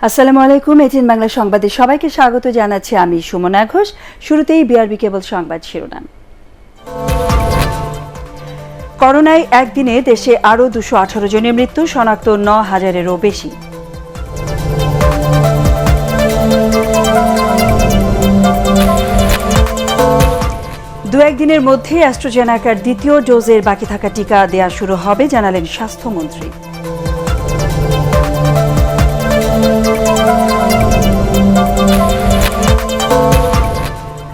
আসসালামু আলাইকুম। এটিএন বাংলা সংবাদে সবাইকে স্বাগত জানাচ্ছি আমি সুমনা ঘোষ। শুরুতেই বিআরবি কেবল সংবাদ শিরোনাম। করোনায় একদিনে দেশে আরও 218 জনের মৃত্যু, শনাক্ত 9,000-এরও বেশি। দু একদিনের মধ্যে অ্যাস্ট্রাজেনেকার দ্বিতীয় ডোজের বাকি থাকা টিকা দেয়া শুরু হবে, জানালেন স্বাস্থ্যমন্ত্রী।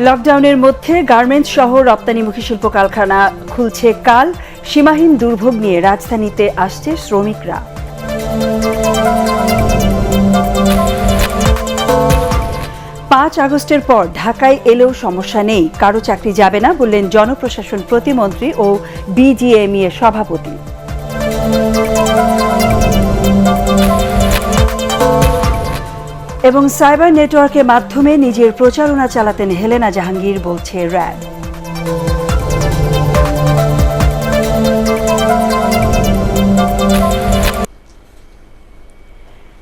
লকডাউনের মধ্যে গার্মেন্টস সহ রপ্তানিমুখী শিল্প কারখানা খুলছে কাল। সীমাহীন দুর্ভোগ নিয়ে রাজধানীতে আসছে শ্রমিকরা। 5 আগস্টের পর ঢাকায় এলেও সমস্যা নেই, কারো চাকরি যাবে না বললেন জনপ্রশাসন প্রতিমন্ত্রী ও বিজিএমইএ সভাপতি। এবং সাইবার নেটওয়ার্কের মাধ্যমে নিজের প্রচারণা চালাতেন হেলেনা জাহাঙ্গীর, বলছে র্যাব।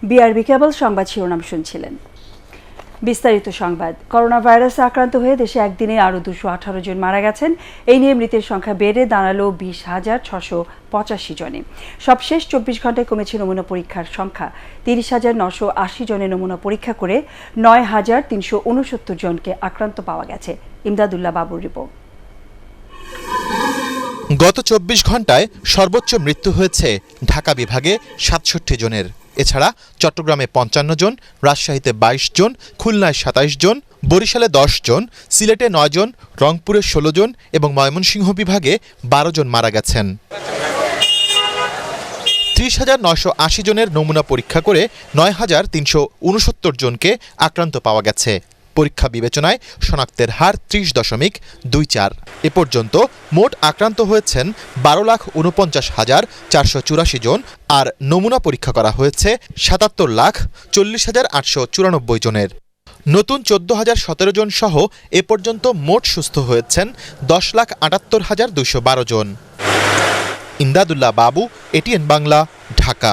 বিআরবি কেবল সংবাদ শিরোনাম শুনছিলেন। বিস্তারিত সংবাদ। করোনা ভাইরাসে আক্রান্ত হয়ে দেশে একদিনে আরও 218 জন মারা গেছেন। এই নিয়ে মৃতের সংখ্যা বেড়ে দাঁড়ালো 20,685 জনে। সবশেষ 24 ঘন্টায় কমেছে নমুনা পরীক্ষার সংখ্যা। 30,980 জনের নমুনা পরীক্ষা করে 9,369 জনকে আক্রান্ত পাওয়া গেছে। ইমদাদুল্লাহ বাবুর রিপোর্ট। গত 24 ঘন্টায় সর্বোচ্চ মৃত্যু হয়েছে ঢাকা বিভাগে 67 জনের। এছাড়া চট্টগ্রামে 55 জন, রাজশাহীতে 22 জন, খুলনায় 27 জন, বরিশালে 10 জন, সিলেটে 9 জন, রংপুরে 16 জন এবং ময়মনসিংহ বিভাগে 12 জন মারা গেছেন। 30,980 জনের নমুনা পরীক্ষা করে 9,369 জনকে আক্রান্ত পাওয়া গেছে। পরীক্ষা বিবেচনায় শনাক্তের হার 30.24। এ পর্যন্ত মোট আক্রান্ত হয়েছেন 12,49,484 জন, আর নমুনা পরীক্ষা করা হয়েছে 77,40,894 জনের। নতুন 14,017 জন সহ এ পর্যন্ত মোট সুস্থ হয়েছেন 10,78,212 জন। ইমদাদুল্লাহ বাবু, এটিএন বাংলা, ঢাকা।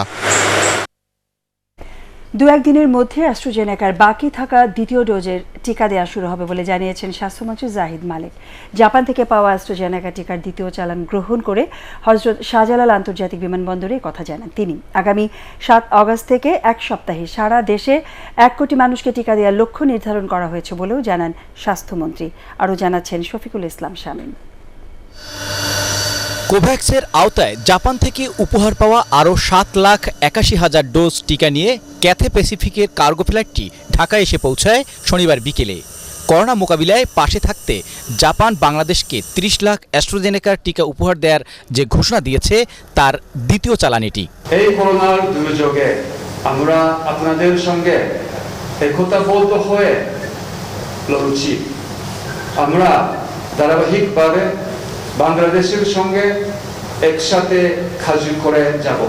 দু একদিনের মধ্যে অ্যাস্ট্রাজেনেকার বাকি থাকা দ্বিতীয় ডোজের টিকা দেওয়া শুরু হবে বলে জানিয়েছেন স্বাস্থ্যমন্ত্রী জাহিদ মালিক। জাপান থেকে পাওয়া অ্যাস্ট্রাজেনেকা টিকার দ্বিতীয় চালান গ্রহণ করে হযরত শাহজালাল আন্তর্জাতিক বিমানবন্দরে কথা জানান তিনি। আগামী 7 আগস্ট থেকে এক সপ্তাহে সারা দেশে 1 কোটি মানুষকে টিকা দেওয়ার লক্ষ্য নির্ধারণ করা হয়েছে বলেও জানান স্বাস্থ্যমন্ত্রী। আরও জানাচ্ছেন শফিকুল ইসলাম শামীম। কোভ্যাক্সের আওতায় জাপান থেকে উপহার পাওয়া আরও 7,81,000 ডোজ টিকা নিয়ে ক্যাথে প্যাসিফিকের কার্গো ফ্লাইটটি ঢাকায় এসে পৌঁছায় শনিবার বিকেলে। করোনা মোকাবিলায় পাশে থাকতে জাপান বাংলাদেশকে 30 লাখ অ্যাস্ট্রাজেনেকার টিকা উপহার দেওয়ার যে ঘোষণা দিয়েছে তার দ্বিতীয় চালানিটি। এই করোনার দুর্যোগে আমরা আপনাদের সঙ্গে একতা বদ্ধ হয়ে লড়ছি। আমরা ধারাবাহিকভাবে বাংলাদেশের সঙ্গে একসাথে কাজ করে যাব।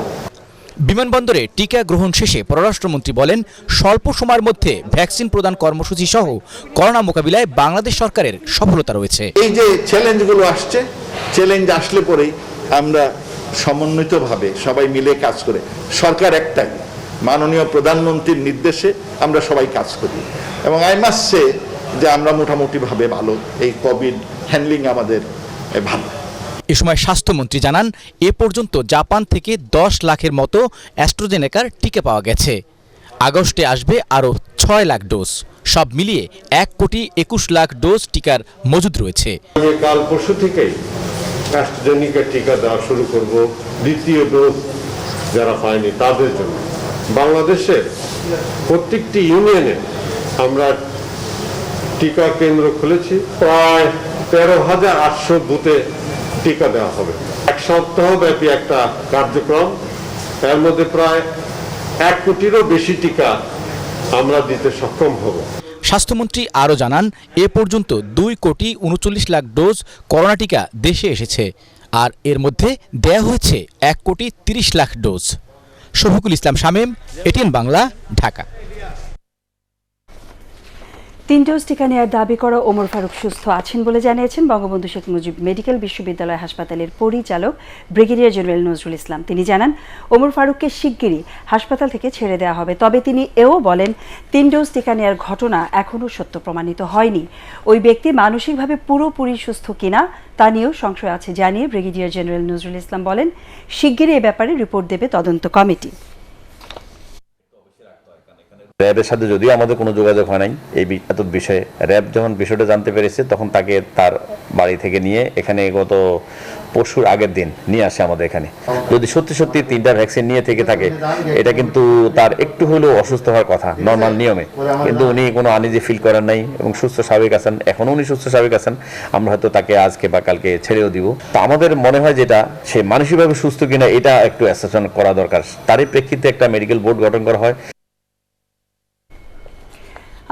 বিমানবন্দরে টিকা গ্রহণ শেষে পররাষ্ট্রমন্ত্রী বলেন, স্বল্প সময়ের মধ্যে ভ্যাকসিন প্রদান কর্মসূচি সহ করোনা মোকাবিলায় বাংলাদেশ সরকারের সফলতা রয়েছে। এই যে চ্যালেঞ্জগুলো আসছে, চ্যালেঞ্জ আসলে পরেই আমরা সমন্বিতভাবে সবাই মিলে কাজ করে, সরকার একটাই, মাননীয় প্রধানমন্ত্রীর নির্দেশে আমরা সবাই কাজ করি এবং আই মাস্ট সে যে আমরা মোটামুটিভাবে ভালো, এই কোভিড হ্যান্ডলিং আমাদের ভালো। এ সময় স্বাস্থ্যমন্ত্রী জানান, এ পর্যন্ত জাপান থেকে 10 লাখের মতো অ্যাস্ট্রাজেনেকার টিকা পাওয়া গেছে। আগস্টে আসবে আরও 6 লাখ ডোজ। সব মিলিয়ে 1,21 লাখ ডোজ টিকার মজুদ রয়েছে। কাল পরশু থেকেই অ্যাস্ট্রাজেনেকার টিকা দেওয়া শুরু করব দ্বিতীয় ডোজ যারা পায়নি তাদের জন্য। বাংলাদেশের প্রত্যেকটি ইউনিয়নে আমরা টিকা কেন্দ্র খুলেছি। প্রায় 13,800 বুথে টিকা দেওয়া হবে। 1 সপ্তাহ ব্যাপী একটা কার্যক্রম। এর মধ্যে প্রায় 1 কোটিরও বেশি টিকা আমরা দিতে সক্ষম হব। স্বাস্থ্যমন্ত্রী আরও জানান, এ পর্যন্ত 2,39 লাখ ডোজ করোনা টিকা দেশে এসেছে, আর এর মধ্যে দেয়া হয়েছে 1,30 lakh dose. Shafiqul Islam Shamim, ATN Bangla, Dhaka. 3 dose টিকা নেওয়ার দাবি করা ওমর ফারুক সুস্থ আছেন বলে জানিয়েছেন বঙ্গবন্ধু শেখ মুজিব মেডিকেল বিশ্ববিদ্যালয় হাসপাতালের পরিচালক ব্রিগেডিয়ার জেনারেল নজরুল ইসলাম। তিনি জানান, ওমর ফারুককে শিগগিরই হাসপাতাল থেকে ছেড়ে দেওয়া হবে। তবে তিনি এও বলেন, 3 ডোজ টিকা নেওয়ার ঘটনা এখনও সত্য প্রমাণিত হয়নি। ওই ব্যক্তি মানসিকভাবে পুরোপুরি সুস্থ কিনা তা নিয়েও সংশয় আছে জানিয়ে ব্রিগেডিয়ার জেনারেল নজরুল ইসলাম বলেন, শিগগিরই এ ব্যাপারে রিপোর্ট দেবে তদন্ত কমিটি। র্যাবের সাথে যদিও আমাদের কোনো যোগাযোগ হয় নাই এই এত বিষয়ে, র্যাব যখন বিষয়টা জানতে পেরেছে তখন তাকে তার বাড়ি থেকে নিয়ে এখানে গত পরশুর আগের দিন নিয়ে আসে আমাদের এখানে। যদি সত্যি সত্যি 3টা ভ্যাকসিন নিয়ে থেকে থাকে, এটা কিন্তু তার একটু হলেও অসুস্থ হওয়ার কথা নর্মাল নিয়মে, কিন্তু উনি কোনো আনইজি ফিল করেন নাই এবং সুস্থ স্বাভাবিক আছেন, এখনও উনি সুস্থ স্বাভাবিক আছেন। আমরা হয়তো তাকে আজকে বা কালকে ছেড়েও দিব। তো আমাদের মনে হয় যেটা সে মানসিকভাবে সুস্থ কিনা এটা একটু অ্যাসেসমেন্ট করা দরকার। তারই প্রেক্ষিতে একটা মেডিকেল বোর্ড গঠন করা হয়।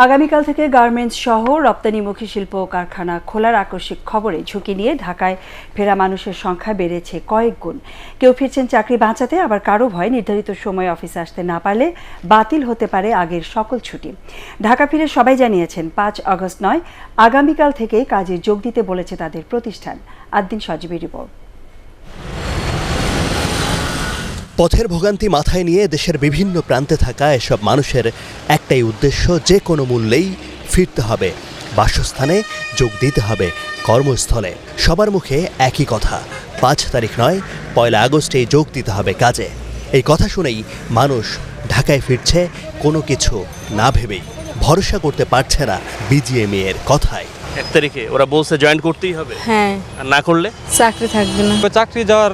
আগামীকাল থেকে গার্মেন্টস সহ রপ্তানিমুখী শিল্প কারখানা খোলার আকস্মিক খবরে ঝুঁকি নিয়ে ঢাকায় ফেরা মানুষের সংখ্যা বেড়েছে কয়েক গুণ। কেউ ফিরছেন চাকরি বাঁচাতে, আবার কারো ভয় নির্ধারিত সময়ে অফিসে আসতে না পারলে বাতিল হতে পারে আগের সকল ছুটি। ঢাকা ফিরে সবাই জানিয়েছেন 5 আগস্ট নয়, আগামীকাল থেকেই কাজে যোগ দিতে বলেছে তাদের প্রতিষ্ঠান। আদ্দিন সজীবের রিপোর্ট। পথের ভোগান্তি মাথায় নিয়ে দেশের বিভিন্ন প্রান্তে থাকা এসব মানুষের একটাই উদ্দেশ্য, যে কোনো মূল্যেই ফিরতে হবে বাসস্থানে, যোগ দিতে হবে কর্মস্থলে। সবার মুখে একই কথা, 5 তারিখ নয় 1 আগস্টেই যোগ দিতে হবে কাজে। এই কথা শুনেই মানুষ ঢাকায় ফিরছে কোনো কিছু না ভেবেই। ভরসা করতে পারছে না বিজিএমইএ এর কথায়। 1 তারিখে ওরা বলছে জয়েন করতেই হবে, হ্যাঁ, আর না করলে চাকরি থাকবে না। চাকরি যাওয়ার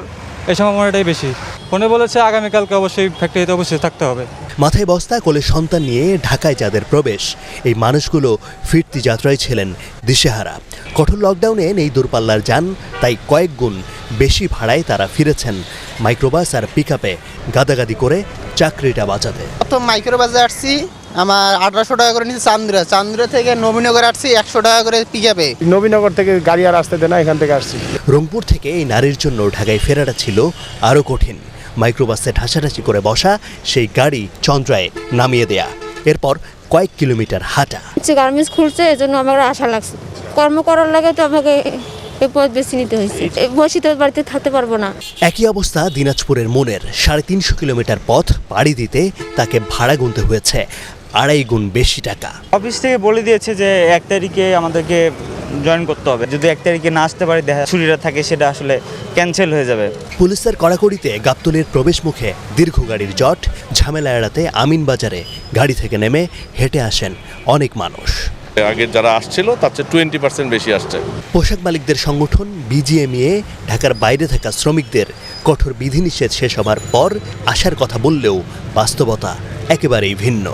এই সম্ভাবনাটাই বেশি। ফোনে বলেছে আগামীকালকে অবশ্যই ফ্যাক্টরিতে অবশ্যই থাকতে হবে। মাথায় বস্তা, কোলে সন্তান নিয়ে ঢাকায় যাদের প্রবেশ, এই মানুষগুলো ফিরতি যাত্রায় ছিলেন দিশেহারা। কঠোর লকডাউনে নেই দূরপাল্লার যান, তাই কয়েক গুণ বেশি ভাড়ায় তারা ফিরেছেন মাইক্রোবাস আর পিকআপে গাদাগাদি করে চাকরিটা বাঁচাতে। প্রথম মাইক্রোবাসে আসছি, আমার 1800 টাকা করে নিচ্ছে চান্দুরা থেকে নবীনগর আসছি 100 টাকা করে পিকআপে। নবীনগর থেকে গাড়ি আর আসতে দেয় না, এখান থেকে আসছি। রংপুর থেকে এই নারীর জন্য ঢাকায় ফেরাটা ছিল আরও কঠিন। মাইক্রোবাসে ঠাসাঠাসি করে বসা, সেই গাড়ি চন্দ্রায় নামিয়ে দেয়া, এরপর কয়েক কিলোমিটার হাঁটা। গার্মেন্টস খুলছে, এজন্য আমার আশা লাগছে। কর্ম করার লাগে তো আমাকে এই পথ বেছে নিতে হয়েছে। বসে তো বাড়িতে থাকতে পারবো না। একই অবস্থা দিনাজপুরের মনের। 350 কিলোমিটার পথ পাড়ি দিতে তাকে ভাড়া গুনতে হয়েছে 2.5 গুণ বেশি টাকা। অফিস থেকে বলে দিয়েছে যে 1 তারিখে আমাদেরকে জয়েন করতে হবে। যদি 1 তারিখে না আসতে পারি, দেখা ছুটিটা থাকে, সেটা আসলে ক্যান্সেল হয়ে যাবে। পুলিশের কড়াকড়িতে গাবতলীর প্রবেশ মুখে দীর্ঘ গাড়ির জট, ঝামেলা এড়াতে আমিনবাজারে গাড়ি থেকে নেমে হেঁটে আসেন অনেক মানুষ। আগে যারা আসছিল তার চেয়ে 20% বেশি আসছে। পোশাক মালিকদের সংগঠন বিজিএমইএ ঢাকার বাইরে থাকা শ্রমিকদের কঠোর বিধিনিষেধ শেষ হবার পর আসার কথা বললেও বাস্তবতা একেবারেই ভিন্ন।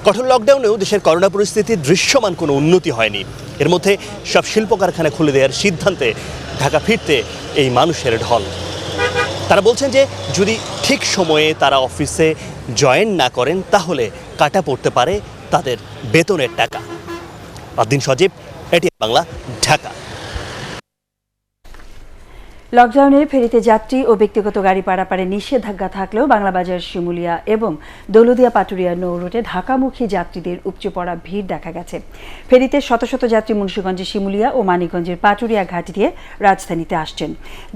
কঠোর লকডাউনেও দেশের করোনা পরিস্থিতির দৃশ্যমান কোনো উন্নতি হয়নি। এর মধ্যে সব শিল্প কারখানা খুলে দেওয়ার সিদ্ধান্তে ঢাকা ফিরতে এই মানুষের ঢল। তারা বলছেন যে যদি ঠিক সময়ে তারা অফিসে জয়েন না করেন, তাহলে কাটা পড়তে পারে তাদের বেতনের টাকা। আদ্দিন সজীব, এটিএন বাংলা, ঢাকা। লকডাউনে ফেরিতে যাত্রী ও ব্যক্তিগত গাড়ি পারাপারে নিষেধাজ্ঞা থাকলেও বাংলাবাজার, শিমুলিয়া এবং দৌলতদিয়া পাটুরিয়া নৌ রুটে ঢাকামুখী যাত্রীদের উপচে পড়া ভিড় দেখা গেছে। ফেরিতে শত শত যাত্রী মুন্সিগঞ্জের শিমুলিয়া ও মানিকগঞ্জের পাটুরিয়া ঘাট দিয়ে রাজধানীতে আসছেন।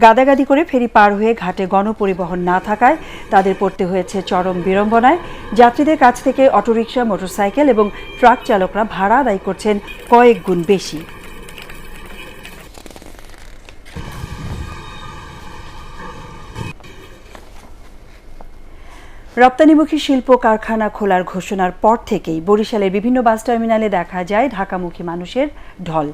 গাদাগাদি করে ফেরি পার হয়ে ঘাটে গণপরিবহন না থাকায় তাদের পড়তে হয়েছে চরম বিড়ম্বনায়। যাত্রীদের কাছ থেকে অটোরিকশা, মোটরসাইকেল এবং ট্রাক চালকরা ভাড়া আদায় করছেন কয়েক গুণ বেশি। রপ্তানিমুখী শিল্প কারখানা খোলার ঘোষণার পর থেকেই বরিশালের বিভিন্ন বাস টার্মিনালে দেখা যায় ঢাকামুখী মানুষের ঢল।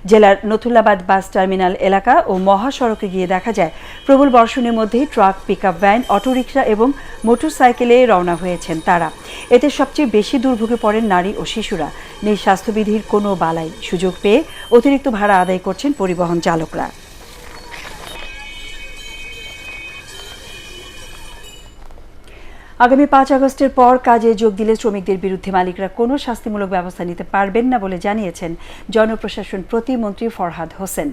জেলার নথুল্লাবাদ বাস টার্মিনাল এলাকা ও মহাসড়কে গিয়ে দেখা যায় প্রবল বর্ষণের মধ্যেই ট্রাক, পিকআপ ভ্যান, অটোরিকশা এবং মোটরসাইকেলে রওনা হয়েছেন তারা। এতে সবচেয়ে বেশি দুর্ভোগে পড়েন নারী ও শিশুরা। নেই স্বাস্থ্যবিধির কোনো বালাই, সুযোগ পেয়ে অতিরিক্ত ভাড়া আদায় করছেন পরিবহন চালকরা। আগামী 5 আগস্টের পর কাজে যোগ দিলে শ্রমিকদের বিরুদ্ধে মালিকরা কোনো শাস্তিমূলক ব্যবস্থা নিতে পারবেন না বলে জানিয়েছেন জনপ্রশাসন প্রতিমন্ত্রী ফরহাদ হোসেন।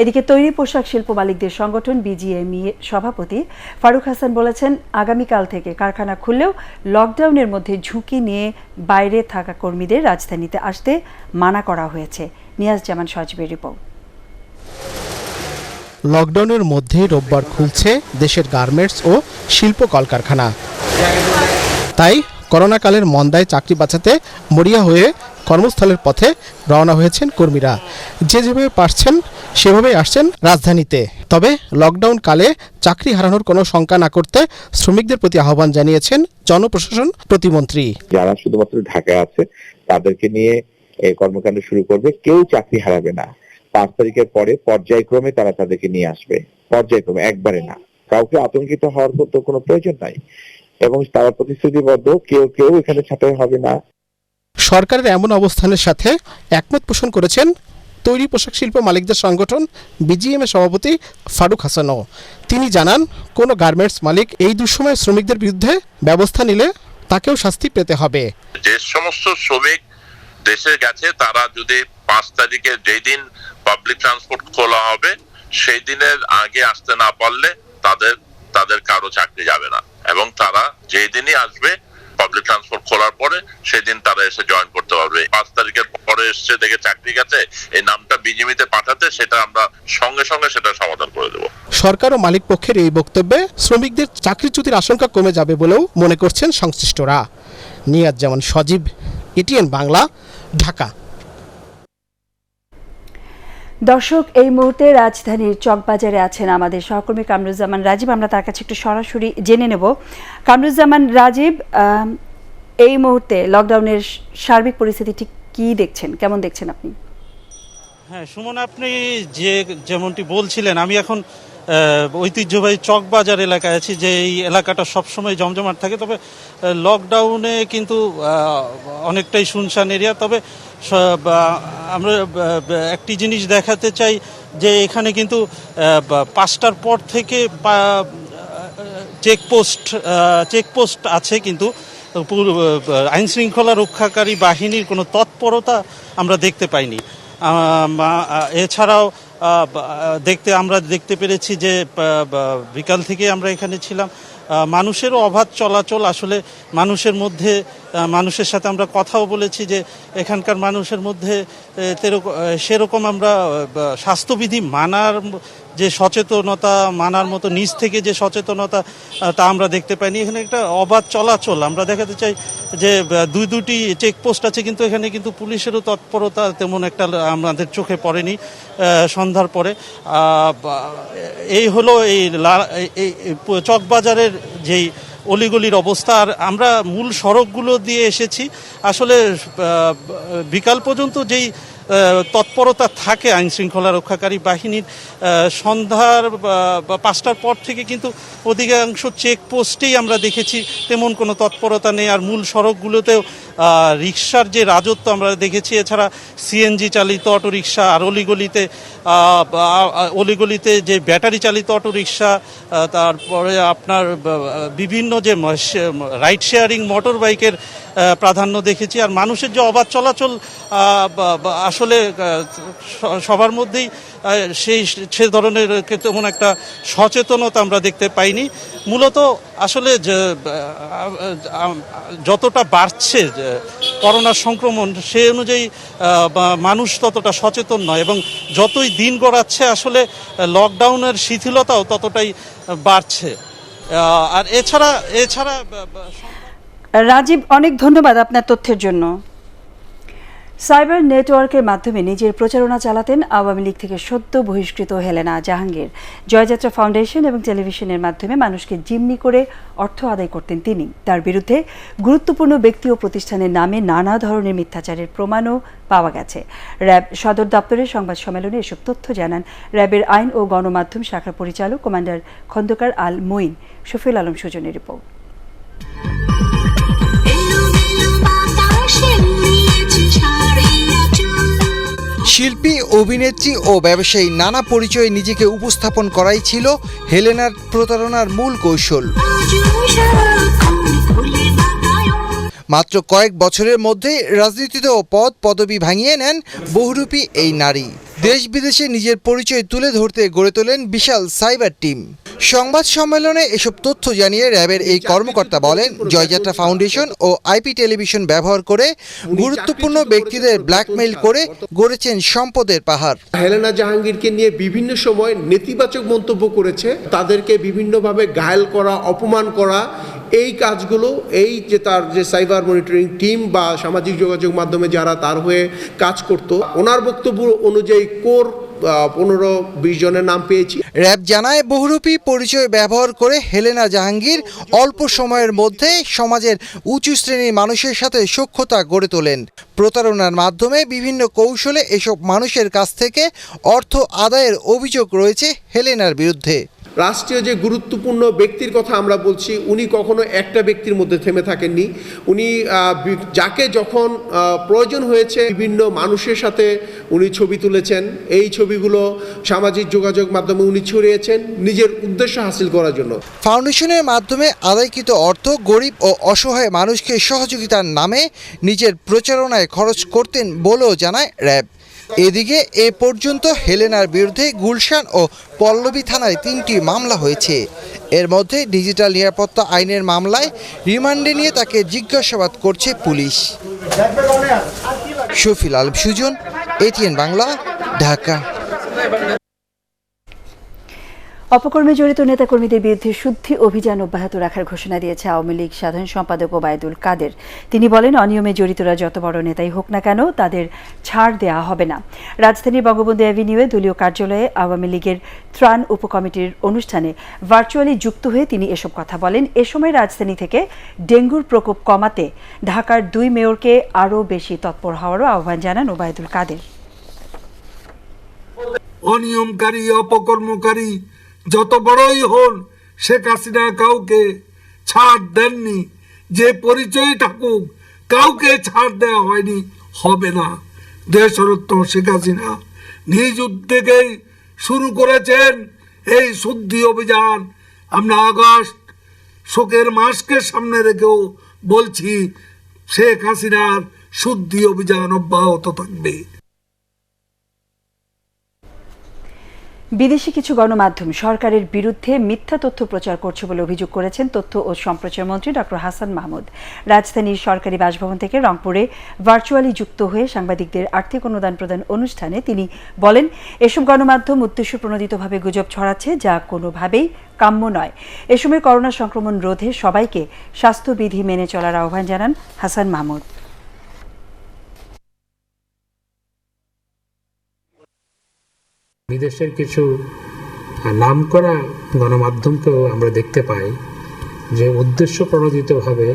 এদিকে তৈরি পোশাক শিল্প মালিকদের সংগঠন বিজিএমইএ সভাপতি ফারুক হাসান বলেছেন, আগামীকাল থেকে কারখানা খুললেও লকডাউনের মধ্যে ঝুঁকি নিয়ে বাইরে থাকা কর্মীদের রাজধানীতে আসতে মানা করা হয়েছে। নিয়াজ জামান সজীবের রিপোর্ট। লকডাউনের মধ্যে রোববার খুলছে দেশের গার্মেন্টস ও শিল্প কলকারখানা। তাই করোনাকালের মন্দায় চাকরি বাঁচাতে মরিয়া হয়ে কর্মস্থলের পথে রওনা হয়েছেন কর্মীরা। যে যেভাবে পারছেন সেভাবেই আসছেন রাজধানীতে। তবে লকডাউন কালে চাকরি হারানোর কোনো শঙ্কা না করতে শ্রমিকদের প্রতি আহ্বান জানিয়েছেন জনপ্রশাসন প্রতিমন্ত্রী। যারা শুধুমাত্র ঢাকায় আছে তাদেরকে নিয়ে এই কর্মকাণ্ড শুরু করবে, কেউ চাকরি হারাবে না। 5 তারিখের পরে পর্যায়ক্রমে তারা তাদেরকে নিয়ে আসবে, পর্যায়ক্রমে, একবারে না। কাউকে আতঙ্কিত হওয়ার তো কোনো প্রয়োজন নাই এবং তারা প্রতিশ্রুতিবদ্ধ, কেউ এখানে ছাঁটাই হবে না। সরকারের এমন অবস্থানের সাথে একমত পোষণ করেছেন তৈরি পোশাক শিল্প মালিকদের সংগঠন বিজিএমএ সভাপতি ফারুক হাসানও। তিনি জানান, কোনো গার্মেন্টস মালিক এই দুঃসময়ে শ্রমিকদের বিরুদ্ধে ব্যবস্থা নিলে তাকেও শাস্তি পেতে হবে। যে সমস্ত শ্রমিক দেশে গেছে তারা যদি 5 তারিখে যেই দিন পাবলিক ট্রান্সপোর্ট খোলা হবে সেই দিনের আগে আসতে না পারলে তাদের কারো চাকরি যাবে না এবং তারা যেই দিনই আসবে পাবলিক ট্রান্সপোর্ট খোলার পরে সেদিন তারা এসে জয়েন করতে পারবে। 5 তারিখের পরে এসে দেখে চাকরি গেছে, এই নামটা বিজিএমইতে পাঠাতে, সেটা আমরা সঙ্গে সঙ্গে সেটা সমাধান করে দেব। সরকার ও মালিক পক্ষের এই বক্তব্যে শ্রমিকদের চাকরিচ্যুতির আশঙ্কা কমে যাবে বলেও মনে করছেন সংশ্লিষ্টরা। নিয়াজ জামান সজীব, এটিএন বাংলা, ঢাকা। দর্শক, এই মুহূর্তে রাজধানীর চকবাজারে আছেন আমাদের সহকর্মী কামরুজ্জামান রাজীব। আমরা তার কাছে একটু সরাসরি জেনে নেব। কামরুজ্জামান রাজীব, এই মুহূর্তে লকডাউনের সার্বিক পরিস্থিতি ঠিক কি দেখছেন, কেমন দেখছেন আপনি? হ্যাঁ সুমন, আপনি যেমনটি বলছিলেন, আমি এখন ঐতিহ্যবাহী চকবাজার এলাকায় আছি। যে এই এলাকাটা সবসময় জমজমাট থাকে, তবে লকডাউনে কিন্তু অনেকটাই শুনশান এরিয়া। তবে আমরা একটি জিনিস দেখাতে চাই যে এখানে কিন্তু 5টার পর থেকে চেকপোস্ট আছে, কিন্তু আইন শৃঙ্খলা রক্ষাকারী বাহিনীর কোনো তৎপরতা আমরা দেখতে পাইনি। এছাড়াও আমরা দেখতে পেরেছি যে বিকাল থেকে আমরা এখানে ছিলাম, মানুষেরও অবাধ চলাচল। আসলে মানুষের সাথে আমরা কথাও বলেছি যে এখানকার মানুষের মধ্যে সেরকম আমরা স্বাস্থ্যবিধি মানার যে সচেতনতা, মানার মতো নিজ থেকে যে সচেতনতা, তা আমরা দেখতে পাইনি। এখানে একটা অবাধ চলাচল আমরা দেখাতে চাই যে দুটি চেকপোস্ট আছে, কিন্তু এখানে কিন্তু পুলিশেরও তৎপরতা তেমন একটা আমাদের চোখে পড়েনি সন্ধ্যার পরে। এই হলো এই চকবাজারের যেই অলিগলির অবস্থা। আর আমরা মূল সড়কগুলো দিয়ে এসেছি। আসলে বিকাল পর্যন্ত যেই তৎপরতা থাকে আইন শৃঙ্খলা রক্ষাকারী বাহিনীর, সন্ধ্যার 5টার পর থেকে কিন্তু অধিকাংশ চেকপোস্টেই আমরা দেখেছি তেমন কোনো তৎপরতা নেই। আর মূল সড়কগুলোতেও রিকশার যে রাজত্ব আমরা দেখেছি। এছাড়া সিএনজি চালিত অটোরিকশা, আর অলিগলিতে যে ব্যাটারি চালিত অটোরিকশা, তারপরে আপনার বিভিন্ন যে রাইড শেয়ারিং মোটর বাইকের প্রাধান্য দেখেছি। আর মানুষের যে অবাধ চলাচল, আসলে সবার মধ্যেই সে ধরনের তেমন একটা সচেতনতা আমরা দেখতে পাইনি। মূলত আসলে যতটা বাড়ছে করোনার সংক্রমণ, সে অনুযায়ী মানুষ ততটা সচেতন নয় এবং যতই দিন গড়াচ্ছে আসলে লকডাউনের শিথিলতাও ততটাই বাড়ছে। আর এছাড়া রাজীব, অনেক ধন্যবাদ আপনার তথ্যের জন্য। সাইবার নেটওয়ার্কের মাধ্যমে নিজের প্রচারণা চালাতেন আওয়ামী লীগ থেকে সদ্য বহিষ্কৃত হেলেনা জাহাঙ্গীর। জয়যাত্রা ফাউন্ডেশন এবং টেলিভিশনের মাধ্যমে মানুষকে জিম্মি করে অর্থ আদায় করতেন তিনি। তার বিরুদ্ধে গুরুত্বপূর্ণ ব্যক্তি ও প্রতিষ্ঠানের নামে নানা ধরনের মিথ্যাচারের প্রমাণও পাওয়া গেছে। র্যাব সদর দপ্তরের সংবাদ সম্মেলনে এসব তথ্য জানান র্যাবের আইন ও গণমাধ্যম শাখার পরিচালক কমান্ডার খন্দকার আল মঈন। শফিউল আলম সুজনের রিপোর্ট। শিল্পী, অভিনেত্রী ও ব্যবসায়ী নানা পরিচয়ে নিজেকে উপস্থাপন করাই ছিল হেলেনার প্রতারণার মূল কৌশল। মাত্র কয়েক বছরের মধ্যেই রাজনীতিতেও পদ পদবি ভাঙিয়ে নেন বহুরূপী এই নারী। দেশ বিদেশে নিজের পরিচয় তুলে ধরতে গড়ে তোলেন বিশাল সাইবার টিম। সংবাদ সম্মেলনে এসব তথ্য জানিয়ে র্যাবের এই কর্মকর্তা বলেন, জয়যাত্রা ফাউন্ডেশন ও আইপি টেলিভিশন ব্যবহার করে গুরুত্বপূর্ণ ব্যক্তিদের ব্ল্যাকমেইল করে গড়েছেন সম্পদের পাহাড়। হেলেনা জাহাঙ্গীরকে নিয়ে বিভিন্ন সময় নেতিবাচক মন্তব্য করেছে, তাদেরকে বিভিন্নভাবে ঘায়েল করা, অপমান করা, এই কাজগুলো এই যে তার যে সাইবার মনিটরিং টিম বা সামাজিক যোগাযোগ মাধ্যমে যারা তার হয়ে কাজ করত, ওনার বক্তব্য অনুযায়ী কোর 15-20 জনের নাম পেয়েছি। র্যাব জানায়, বহুরূপী পরিচয় ব্যবহার করে হেলেনা জাহাঙ্গীর অল্প সময়ের মধ্যে সমাজের উঁচু শ্রেণীর মানুষের সাথে সখ্যতা গড়ে তোলেন। প্রতারণার মাধ্যমে বিভিন্ন কৌশলে এসব মানুষের কাছ থেকে অর্থ আদায়ের অভিযোগ রয়েছে হেলেনার বিরুদ্ধে। রাষ্ট্রীয় যে গুরুত্বপূর্ণ ব্যক্তির কথা আমরা বলছি, উনি কখনো একটা ব্যক্তির মধ্যে থেমে থাকেননি। উনি যাকে যখন প্রয়োজন হয়েছে বিভিন্ন মানুষের সাথে উনি ছবি তুলেছেন, এই ছবিগুলো সামাজিক যোগাযোগ মাধ্যমে উনি ছড়িয়েছেন নিজের উদ্দেশ্য হাসিল করার জন্য। ফাউন্ডেশনের মাধ্যমে আদায়কৃত অর্থ গরিব ও অসহায় মানুষকে সহযোগিতার নামে নিজের প্রচারণায় খরচ করতেন বলেও জানায় র্যাব। এদিকে এ পর্যন্ত হেলেনার বিরুদ্ধে গুলশান ও পল্লবী থানায় 3টি মামলা হয়েছে। এর মধ্যে ডিজিটাল নিরাপত্তা আইনের মামলায় রিমান্ডে নিয়ে তাকে জিজ্ঞাসাবাদ করছে পুলিশ। শফিল আলম সুজন, এটিএন বাংলা, ঢাকা। অপকর্মে জড়িত নেতাকর্মীদের বিরুদ্ধে শুদ্ধি অভিযান অব্যাহত রাখার ঘোষণা দিয়েছে আওয়ামী লীগ সাধারণ সম্পাদক ওবায়দুল কাদের। তিনি বলেন, অনিয়মে জড়িতরা যত বড় নেতাই হোক না কেন, তাদের ছাড় দেয়া হবে না। রাজধানীর বঙ্গবন্ধু অ্যাভিনিউয়ে দলীয় কার্যালয়ে আওয়ামী লীগের ত্রাণ উপকমিটির অনুষ্ঠানে ভার্চুয়ালি যুক্ত হয়ে তিনি এসব কথা বলেন। এ সময় রাজধানী থেকে ডেঙ্গুর প্রকোপ কমাতে ঢাকার 2 মেয়রকে আরও বেশি তৎপর হওয়ারও আহ্বান জানান ওবায়দুল কাদের। অনিয়মকারী, অপকর্মকারী যত বড়ই হন, শেখ হাসিনা কাউকে ছাড় দেননি। যে পরিচয় থাকুক, কাউকে ছাড় দেওয়া হয়নি, হবে না। দেশরত্ন শেখ হাসিনা নিজ উদ্যোগেই শুরু করেছেন এই শুদ্ধি অভিযান। আমরা আগস্ট শোকের মাসকে সামনে রেখেও বলছি, শেখ হাসিনার শুদ্ধি অভিযান অব্যাহত থাকবে। বিদেশি কিছু গণমাধ্যম সরকারের বিরুদ্ধে মিথ্যা তথ্য প্রচার করছে বলে অভিযোগ করেছেন তথ্য ও সম্প্রচার মন্ত্রী ডক্টর হাসান মাহমুদ। রাজধানীর সরকারি বাসভবন থেকে রংপুরে ভার্চুয়ালি যুক্ত হয়ে সাংবাদিকদের আর্থিক অনুদান প্রদান অনুষ্ঠানে তিনি বলেন, এসব গণমাধ্যম উদ্দেশ্য প্রণোদিতভাবে গুজব ছড়াচ্ছে, যা কোনোভাবেই কাম্য নয়। এ সময় করোনা সংক্রমণ রোধে সবাইকে স্বাস্থ্যবিধি মেনে চলার আহ্বান জানান হাসান মাহমুদ। বিদেশের কিছু নামকরা গণমাধ্যমকেও আমরা দেখতে পাই যে উদ্দেশ্য প্রণোদিতভাবে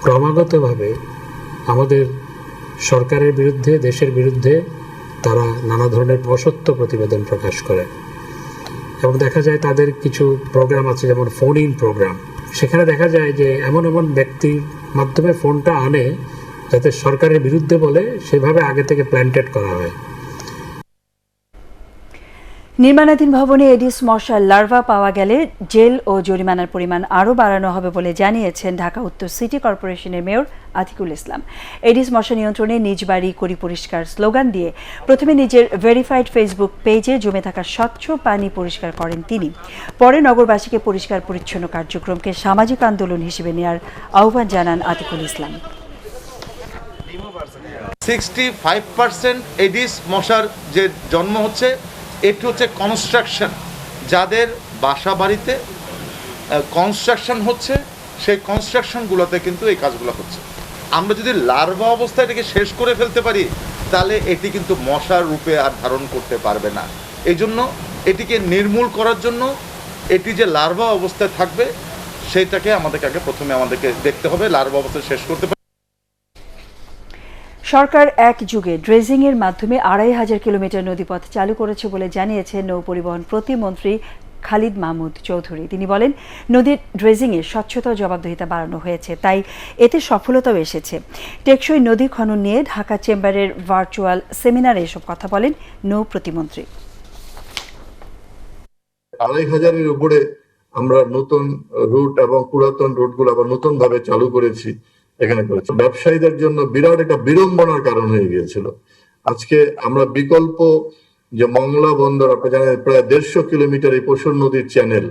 ক্রমাগতভাবে আমাদের সরকারের বিরুদ্ধে, দেশের বিরুদ্ধে তারা নানা ধরনের অসত্য প্রতিবেদন প্রকাশ করে। এবং দেখা যায় তাদের কিছু প্রোগ্রাম আছে, যেমন ফোন ইন প্রোগ্রাম, সেখানে দেখা যায় যে এমন এমন ব্যক্তির মাধ্যমে ফোনটা আনে যাতে সরকারের বিরুদ্ধে বলে, সেভাবে আগে থেকে প্ল্যান্টেড করা হয়। নির্মাণাধীন ভবনে এডিস মশার লার্ভা পাওয়া গেলে জেল ও জরিমানার পরিমাণ আরও বাড়ানো হবে বলে জানিয়েছেন ঢাকা উত্তর সিটি কর্পোরেশনের মেয়র আতিকুল ইসলাম। এডিস মশা নিয়ন্ত্রণে নিজ বাড়ি করি পরিষ্কার স্লোগান দিয়ে প্রথমে নিজের ভেরিফাইড ফেসবুক পেজে জমে থাকা স্বচ্ছ পানি পরিষ্কার করেন তিনি। পরে নগরবাসীকে পরিষ্কার পরিচ্ছন্ন কার্যক্রমকে সামাজিক আন্দোলন হিসেবে নেওয়ার আহ্বান জানান আতিকুল ইসলাম। 65% এডিস মশার যে জন্ম হচ্ছে, এটি হচ্ছে কনস্ট্রাকশন। যাদের বাসা বাড়িতে কনস্ট্রাকশন হচ্ছে, সেই কনস্ট্রাকশনগুলোতে কিন্তু এই কাজগুলো হচ্ছে। আমরা যদি লার্ভা অবস্থায় এটাকে শেষ করে ফেলতে পারি, তাহলে এটি কিন্তু মশার রূপে আর ধারণ করতে পারবে না। এই জন্য এটিকে নির্মূল করার জন্য এটি যে লার্ভা অবস্থায় থাকবে, সেইটাকে আমাদেরকে আগে প্রথমে দেখতে হবে, লার্ভা অবস্থায় শেষ করতে পারবে। সরকার এক যুগে ড্রেজিংয়ের মাধ্যমে 2500 কিলোমিটার নদীপথ চালু করেছে বলে জানিয়েছেন নৌ পরিবহন প্রতিমন্ত্রী খালিদ মাহমুদ চৌধুরী। তিনি বলেন, নদীর ড্রেজিংয়ে স্বচ্ছতা ও জবাবদিহিতা বাড়ানো হয়েছে, তাই এতে সফলতাও এসেছে। টেকসই নদী খনন নিয়ে ঢাকা চেম্বারের ভার্চুয়াল সেমিনারে এসব কথা বলেন নৌ প্রতিমন্ত্রী। 2500-এর উপরে আমরা নতুন রুট এবং পুরাতন রুটগুলো আবার নতুন ভাবে চালু করেছি, এখানে করেছে। ব্যবসায়ীদের জন্য বিরাট একটা বিড়ম্বনার কারণ হয়ে গিয়েছিল। আজকে আমরা বিকল্প যে মংলা বন্দর, আপনারা জানেন প্রায় 150 কিলোমিটার এই পশুর নদীর চ্যানেল,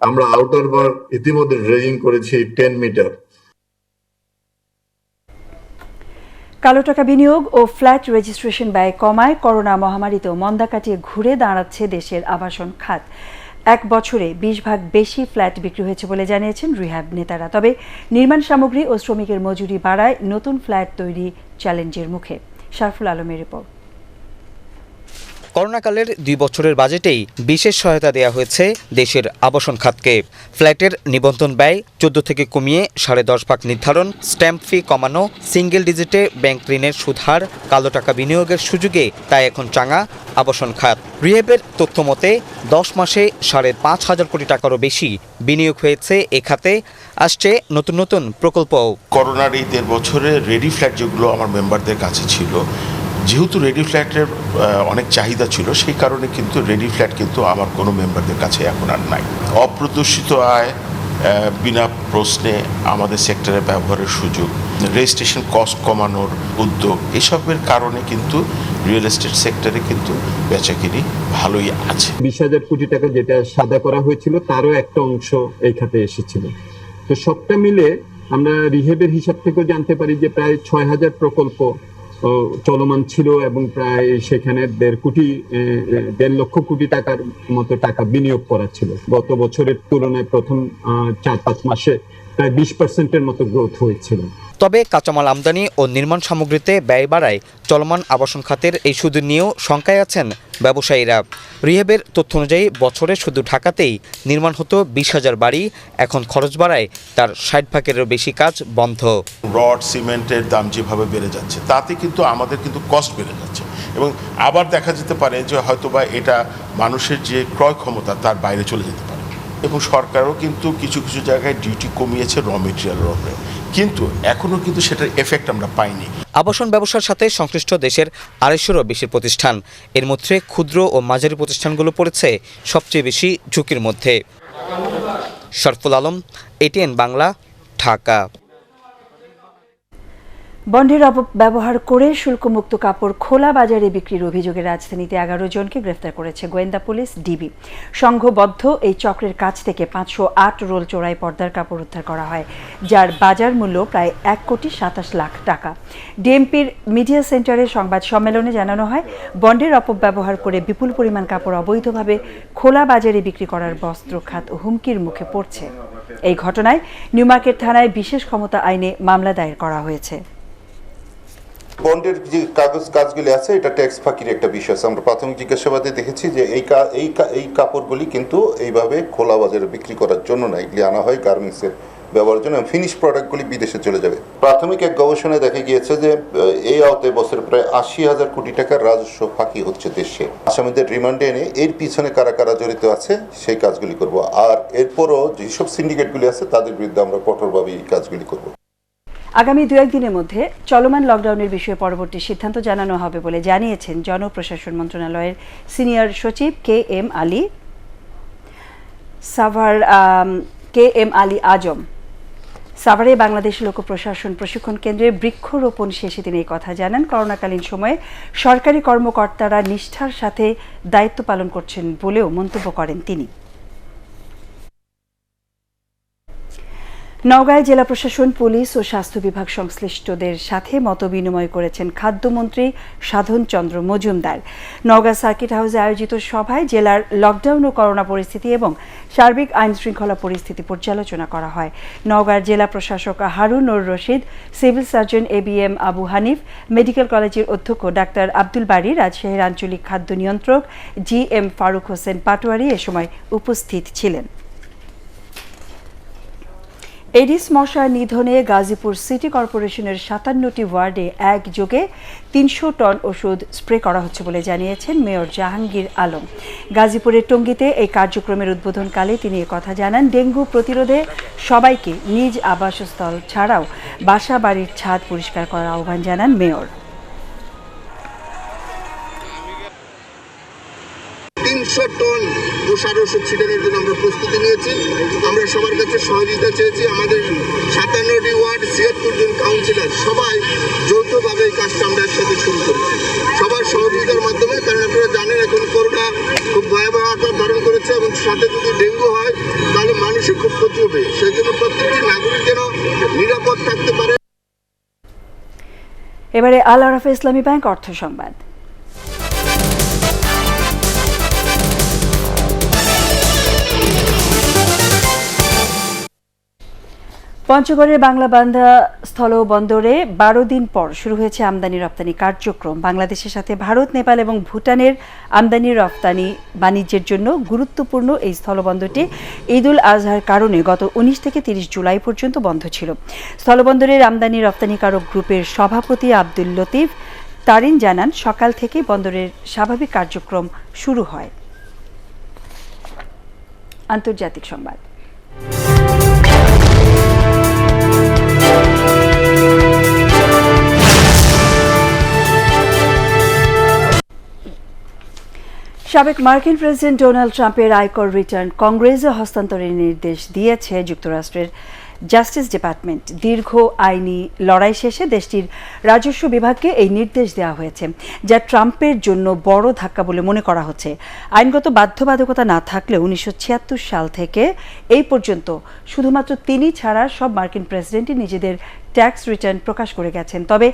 আমরা আউটার বার ইতিমধ্যে ড্রেজিং করেছি 10 মিটার। কালো টাকা বিনিয়োগ ও ফ্ল্যাট রেজিস্ট্রেশন ব্যয় কমায় করোনা মহামারীতেও মন্দা কাটিয়ে ঘুরে দাঁড়াচ্ছে দেশের আবাসন খাত। 1 বছরে 20 ভাগ বেশি ফ্ল্যাট বিক্রি হয়েছে বলে জানিয়েছেন রিহ্যাব নেতারা। তবে নির্মাণ সামগ্রী ও শ্রমিকের মজুরি বাড়ায় নতুন ফ্ল্যাট তৈরি চ্যালেঞ্জের মুখে। শারফুল আলমের রিপোর্ট। করোনাকালের 2 বছরের বাজেটেই বিশেষ সহায়তা দেওয়া হয়েছে দেশের আবাসন খাতকে। ফ্ল্যাটের নিবন্ধন ব্যয় 14 থেকে কমিয়ে 10.5 ভাগ নির্ধারণ, স্ট্যাম্প ফি কমানো, সিঙ্গেল ডিজিটে ব্যাংক ঋণের সুদ হার, কালো টাকা বিনিয়োগের সুযোগে তাই এখন চাঙা আবাসন খাত। রিহ্যাবের তথ্য মতে 10 মাসে 5.5 কোটি টাকারও বেশি বিনিয়োগ হয়েছে এ খাতে। আসছে নতুন নতুন প্রকল্পও। করোনার এই 1.5 বছরে রেডি ফ্ল্যাট যেগুলো আমার মেম্বারদের কাছে ছিল, যেহেতু রেডি ফ্ল্যাটের অনেক চাহিদা ছিল, সেই কারণে কিন্তু রেডি ফ্ল্যাট কিন্তু আমার কোনো মেম্বারদের কাছে এখন আর নাই। অপ্রদর্শিত আয়, বিনা প্রশ্নে আমাদের সেক্টরে ব্যবহারের সুযোগ, রেজিস্ট্রেশন কস্ট কমানোর উদ্যোগ, এসবের কারণে কিন্তু রিয়েল এস্টেট সেক্টরে কিন্তু বেচাকিনি ভালোই আছে। 20,000 কোটি টাকা যেটা সাদা করা হয়েছিল তারও একটা অংশ এই খাতে এসেছিল। তো সবটা মিলে আমরা রিহেবের হিসাব থেকেও জানতে পারি যে প্রায় 6,000 প্রকল্প চলমান ছিল এবং প্রায় সেখানে 1.5 লক্ষ কোটি টাকার মতো টাকা বিনিয়োগ করা ছিল। গত বছরের তুলনায় প্রথম 4-5 মাসে প্রায় 20% মতো গ্রোথ হয়েছিল। তবে কাঁচামাল আমদানি ও নির্মাণ সামগ্রীতে ব্যয় বাড়ায় চলমান আবাসন খাতের এই সুদ নিয়েও শঙ্কায় আছেন ব্যবসায়ীরা। রিহ্যাবের তথ্য অনুযায়ী বছরে শুধু ঢাকাতেই নির্মাণ হতো 20,000 বাড়ি, এখন খরচ বাড়ায় তার 60 ভাগেরও বেশি কাজ বন্ধ। রড সিমেন্টের দাম যেভাবে বেড়ে যাচ্ছে, তাতে কিন্তু আমাদের কিন্তু কস্ট বেড়ে যাচ্ছে এবং আবার দেখা যেতে পারে যে হয়তোবা এটা মানুষের যে ক্রয় ক্ষমতা তার বাইরে চলে যেতে পারে। এবং সরকারও কিন্তু কিছু কিছু জায়গায় ডিউটি কমিয়েছে র মেটেরিয়ালের উপরে, কিন্তু এখনো কিন্তু সেটার এফেক্ট আমরা পাইনি। আবাসন ব্যবসার সাথে সংশ্লিষ্ট দেশের 250-এরও বেশি প্রতিষ্ঠান, এর মধ্যে ক্ষুদ্র ও মাঝারি প্রতিষ্ঠানগুলো পড়েছে সবচেয়ে বেশি ঝুঁকির মধ্যে। শারফুল আলম, ATN বাংলা, ঢাকা। বন্ডের অপব্যবহার করে শুল্কমুক্ত কাপড় খোলা বাজারে বিক্রির অভিযোগে রাজধানীতে 11 জনকে গ্রেফতার করেছে গোয়েন্দা পুলিশ ডিবি। সংঘবদ্ধ এই চক্রের কাছ থেকে 508 রোল চোরাই পর্দার কাপড় উদ্ধার করা হয়, যার বাজার মূল্য প্রায় 1.27 লাখ টাকা। ডিএমপির মিডিয়া সেন্টারে সংবাদ সম্মেলনে জানানো হয়, বন্ডের অপব্যবহার করে বিপুল পরিমাণ কাপড় অবৈধভাবে খোলা বাজারে বিক্রি করার বস্ত্র খাত হুমকির মুখে পড়ছে। এই ঘটনায় নিউ মার্কেট থানায় বিশেষ ক্ষমতা আইনে মামলা দায়ের করা হয়েছে। বন্ডের যে কাজগুলি আছে, এটা ট্যাক্স ফাঁকির একটা বিষয়। আমরা প্রাথমিক জিজ্ঞাসাবাদে দেখেছি যে এই কাপড়গুলি কিন্তু এইভাবে খোলা বাজারে বিক্রি করার জন্য না, এগুলি আনা হয় গার্মেন্টসের ব্যবহারের জন্য, ফিনিশ প্রোডাক্টগুলি বিদেশে চলে যাবে। প্রাথমিক এক গবেষণায় দেখা গিয়েছে যে এই আওতায় বছরে প্রায় 80,000 কোটি টাকার রাজস্ব ফাঁকি হচ্ছে দেশে। আসামিদের রিমান্ডে এনে এর পিছনে কারা কারা জড়িত আছে সেই কাজগুলি করব, আর এরপরও যেসব সিন্ডিকেটগুলি আছে তাদের বিরুদ্ধে আমরা কঠোরভাবে এই কাজগুলি করব। আগামী 2-1 দিনের মধ্যে চলমান লকডাউনের বিষয়ে পরবর্তী সিদ্ধান্ত জানানো হবে বলে জানিয়েছেন জনপ্রশাসন মন্ত্রণালয়ের সিনিয়র সচিব KM আলী আজম। সাভারে বাংলাদেশ লোক প্রশাসন প্রশিক্ষণ কেন্দ্রে বৃক্ষরোপণ শেষে তিনি এই কথা জানান। করোনাকালীন সময়ে সরকারি কর্মকর্তারা নিষ্ঠার সাথে দায়িত্ব পালন করছেন বলেও মন্তব্য করেন তিনি। নওগাঁয় জেলা প্রশাসন, পুলিশ ও স্বাস্থ্য বিভাগ সংশ্লিষ্টদের সাথে মতবিনিময় করেছেন খাদ্যমন্ত্রী সাধন চন্দ্র মজুমদার। নওগাঁ সার্কিট হাউসে আয়োজিত সভায় জেলার লকডাউন ও করোনা পরিস্থিতি এবং সার্বিক আইন শৃঙ্খলা পরিস্থিতি পর্যালোচনা করা হয়। নওগাঁর জেলা প্রশাসক Harunur Rashid, civil surgeon ABM Abu Hanif, medical কলেজের অধ্যক্ষ ডাক্তার আব্দুল বারী, রাজশাহীর আঞ্চলিক খাদ্য নিয়ন্ত্রক GM ফারুক হোসেন পাটোয়ারি এ সময় উপস্থিত ছিলেন। এডিস মশা নিধনে গাজীপুর সিটি কর্পোরেশনের 57টি ওয়ার্ডে একযোগে 300 টন ওষুধ স্প্রে করা হচ্ছে বলে জানিয়েছেন মেয়র জাহাঙ্গীর আলম। গাজীপুরের টঙ্গীতে এই কার্যক্রমের উদ্বোধনকালে তিনি কথা জানান। ডেঙ্গু প্রতিরোধে সবাইকে নিজ আবাসস্থল ছাড়াও বাসা বাড়ির ছাদ পরিষ্কার করার আহ্বান জানান মেয়র। 300 200 টন সার ওষুধ ছিটানোর জন্য আমরা প্রস্তুতি নিয়েছি। আমরা সবার কাছে সহযোগিতা চেয়েছি। আমাদের 57টি ওয়ার্ড 76 জন কাউন্সিলর সবাই যৌথভাবে এই কাজটা আমরা একসাথে শুরু করেছি, সবার সহযোগিতার মাধ্যমে। কারণ আপনারা জানেন এখন করোনা খুব ভয়াবহ আকার ধারণ করেছে এবং সাথে যদি ডেঙ্গু হয় তাহলে মানুষের খুব ক্ষতি হবে। সেই জন্য প্রত্যেকটি নাগরিক যেন নিরাপদ থাকতে পারে। এবারে আল আরাফা ইসলামী ব্যাংক অর্থ সংবাদ। পঞ্চগড়ের বাংলাবান্ধা স্থলবন্দরে 12 দিন পর শুরু হয়েছে আমদানি রপ্তানি কার্যক্রম। বাংলাদেশের সাথে ভারত, নেপাল এবং ভুটানের আমদানি রপ্তানি বাণিজ্যের জন্য গুরুত্বপূর্ণ এই স্থলবন্দরটি ঈদুল আজহার কারণে গত 19 থেকে 30 জুলাই পর্যন্ত বন্ধ ছিল। স্থলবন্দরের আমদানি রপ্তানিকারক গ্রুপের সভাপতি আব্দুল লতিফ তারিন জানান, সকাল থেকে বন্দরের স্বাভাবিক কার্যক্রম শুরু হয়। আন্তর্জাতিক সংবাদ। সাবেক মার্কিন প্রেসিডেন্ট ডোনাল্ড ট্রাম্পের আয়কর রিটার্ন কংগ্রেসে হস্তান্তরের নির্দেশ দিয়েছে যুক্তরাষ্ট্রের জাস্টিস ডিপার্টমেন্ট। দীর্ঘ আইনি লড়াই শেষে দেশটির রাজস্ব বিভাগকে এই নির্দেশ দেওয়া হয়েছে, যা ট্রাম্পের জন্য বড় ধাক্কা বলে মনে করা হচ্ছে। আইনগত বাধ্যবাধকতা না থাকলেও 1976 সাল থেকে এই পর্যন্ত শুধুমাত্র তিনি ছাড়া সব মার্কিন প্রেসিডেন্টই নিজেদের ট্যাক্স রিটার্ন প্রকাশ করে গেছেন। তবে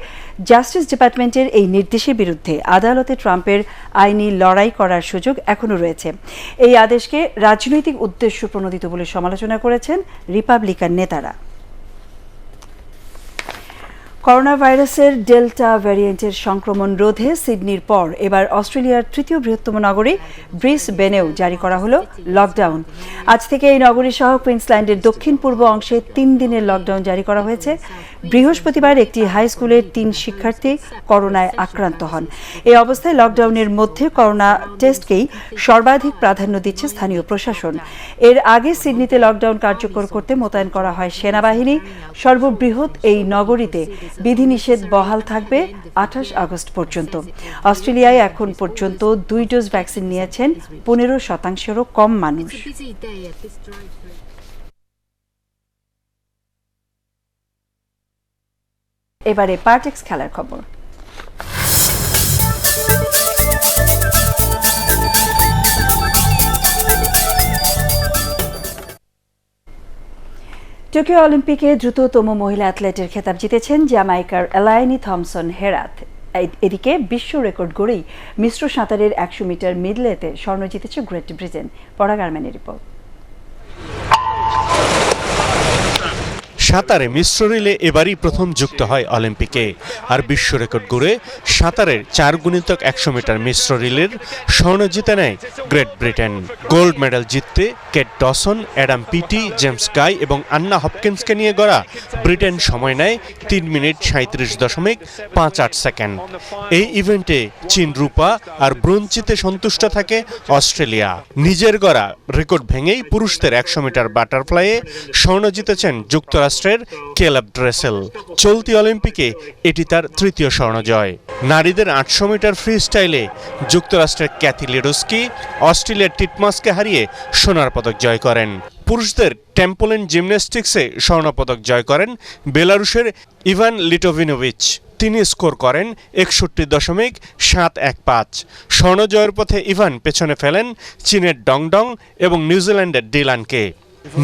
জাস্টিস ডিপার্টমেন্টের এই নির্দেশের বিরুদ্ধে আদালতে ট্রাম্পের আইনি লড়াই করার সুযোগ এখনও রয়েছে। এই আদেশকে রাজনৈতিক উদ্দেশ্য প্রণোদিত বলে সমালোচনা করেছেন রিপাবলিকান নেতারা। করোনা ভাইরাসের ডেল্টা ভ্যারিয়েন্টের সংক্রমণ রোধে সিডনির পর এবার অস্ট্রেলিয়ার তৃতীয় বৃহত্তম নগরী ব্রিসবেনেও জারি করা হলো লকডাউন। আজ থেকে এই নগরী সহ কুইন্সল্যান্ডের দক্ষিণ পূর্ব অংশে 3 দিনের লকডাউন জারি করা হয়েছে। বৃহস্পতিবার একটি হাই স্কুলের 3 শিক্ষার্থী করোনায় আক্রান্ত হন। এই অবস্থায় লকডাউনের মধ্যে করোনা টেস্টকেই সর্বাধিক প্রাধান্য দিচ্ছে স্থানীয় প্রশাসন। এর আগে সিডনিতে লকডাউন কার্যকর করতে মোতায়েন করা হয় সেনাবাহিনী। সর্ববৃহৎ এই নগরীতে বিধিনিষেধ বহাল থাকবে 28 আগস্ট পর্যন্ত। অস্ট্রেলিয়ায় এখন পর্যন্ত 2 ডোজ ভ্যাকসিন নিয়েছেন 15%-রও কম মানুষ। এবারে পার্টেক্স খেলার খবর। টোকিও অলিম্পিকে দ্রুততম মহিলা অ্যাথলেটের খেতাব জিতেছেন জ্যামাইকার এলাইনি থমসন হেরাথ। এদিকে বিশ্ব রেকর্ড গড়েই মিশ্র সাঁতারের 100 মিটার মিডলেতে স্বর্ণ জিতেছে গ্রেট ব্রিটেন। পরাগারম্যানের রিপোর্ট। সাঁতারে মিশ্র রিলে এবারই প্রথম যুক্ত হয় অলিম্পিকে। আর বিশ্ব রেকর্ড গড়ে সাঁতারের 4x100 মিটার মিশ্র রিলের স্বর্ণ জিতে নেয় গ্রেট ব্রিটেন। গোল্ড মেডেল জিততে Kate Dawson, Adam Peaty, James Guy এবং আন্না হপকিন্সকে নিয়ে গড়া ব্রিটেন সময় নেয় 3 মিনিট 37.58 সেকেন্ড। এই ইভেন্টে চীন রূপা আর ব্রোঞ্জ জিতে সন্তুষ্ট থাকে অস্ট্রেলিয়া। নিজের গড়া রেকর্ড ভেঙেই পুরুষদের 100 মিটার বাটারফ্লাইয়ে স্বর্ণ জিতেছেন যুক্তরাষ্ট্রের কেলেব ড্রেসেল। চলতি অলিম্পিকে এটি তার তৃতীয় স্বর্ণ জয়। নারীদের 800 মিটার ফ্রি স্টাইলে যুক্তরাষ্ট্রের ক্যাথি লেডোস্কি অস্ট্রেলিয়ার টিটমাসকে হারিয়ে সোনার পদক জয় করেন। পুরুষদের টেম্পোলিন জিমন্যাস্টিক্সে স্বর্ণপদক জয় করেন বেলারুশের ইভান লিটোভিনোভিচ। তিনি স্কোর করেন 61.715। স্বর্ণ জয়ের পথে ইভান পেছনে ফেলেন চীনের ডংডং এবং নিউজিল্যান্ডের ডিলানকে।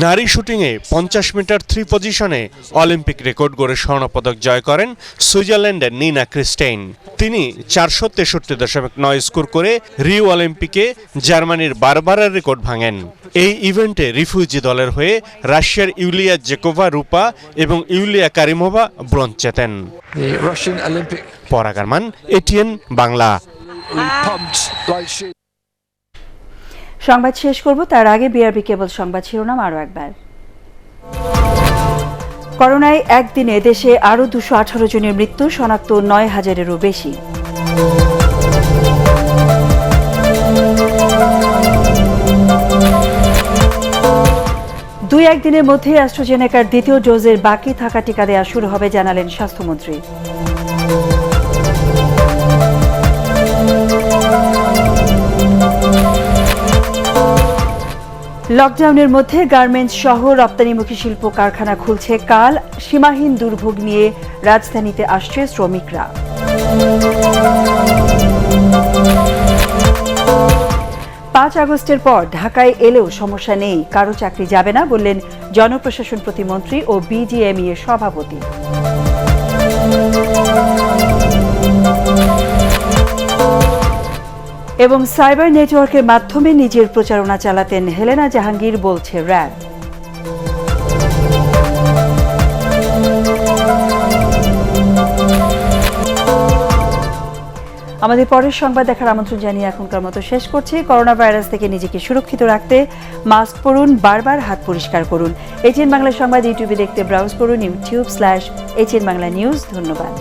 নারী শুটিংয়ে 50 মিটার 3 পজিশনে অলিম্পিক রেকর্ড গড়ে স্বর্ণপদক জয় করেন সুইজারল্যান্ডের নিনা ক্রিস্টেইন। তিনি 463.9 স্কোর করে রিও অলিম্পিকে জার্মানির বারবারের রেকর্ড ভাঙেন। এই ইভেন্টে রিফিউজি দলের হয়ে রাশিয়ার ইউলিয়া জেকোভা রূপা এবং ইউলিয়া কারিমোভা ব্রোঞ্জ জেতেন। পরাগারমান, এটিএন বাংলা। সংবাদ শেষ করব তার আগে বিআরবি কেবল সংবাদ শিরোনাম আরও একবার। করোনায় একদিনে দেশে আরও 218 জনের মৃত্যু, শনাক্ত 9,000-এরও বেশি। দুই একদিনের মধ্যে অ্যাস্ট্রাজেনেকার দ্বিতীয় ডোজের বাকি থাকা টিকা দেওয়া শুরু হবে জানালেন স্বাস্থ্যমন্ত্রী। লকডাউনের মধ্যে গার্মেন্টস সহ রপ্তানিমুখী শিল্প কারখানা খুলছে কাল। সীমাহীন দুর্ভোগ নিয়ে রাজধানীতে আসছে শ্রমিকরা। 5 আগস্টের পর ঢাকায় এলেও সমস্যা নেই, কারো চাকরি যাবে না বললেন জনপ্রশাসন প্রতিমন্ত্রী ও বিজিএমইএ সভাপতি। এবং সাইবার নেটওয়ার্কের মাধ্যমে নিজের প্রচারণা চালাতেন হেলেনা জাহাঙ্গীর, বলছে র্যাব। আমাদের পরের সংবাদ দেখার আমন্ত্রণ জানিয়ে এখনকার মতো শেষ করছি। করোনা ভাইরাস থেকে নিজেকে সুরক্ষিত রাখতে মাস্ক পরুন, বারবার হাত পরিষ্কার করুন। এটিএন বাংলা সংবাদ ইউটিউবে দেখতে ব্রাউজ করুন youtube/HN Bangla News। ধন্যবাদ।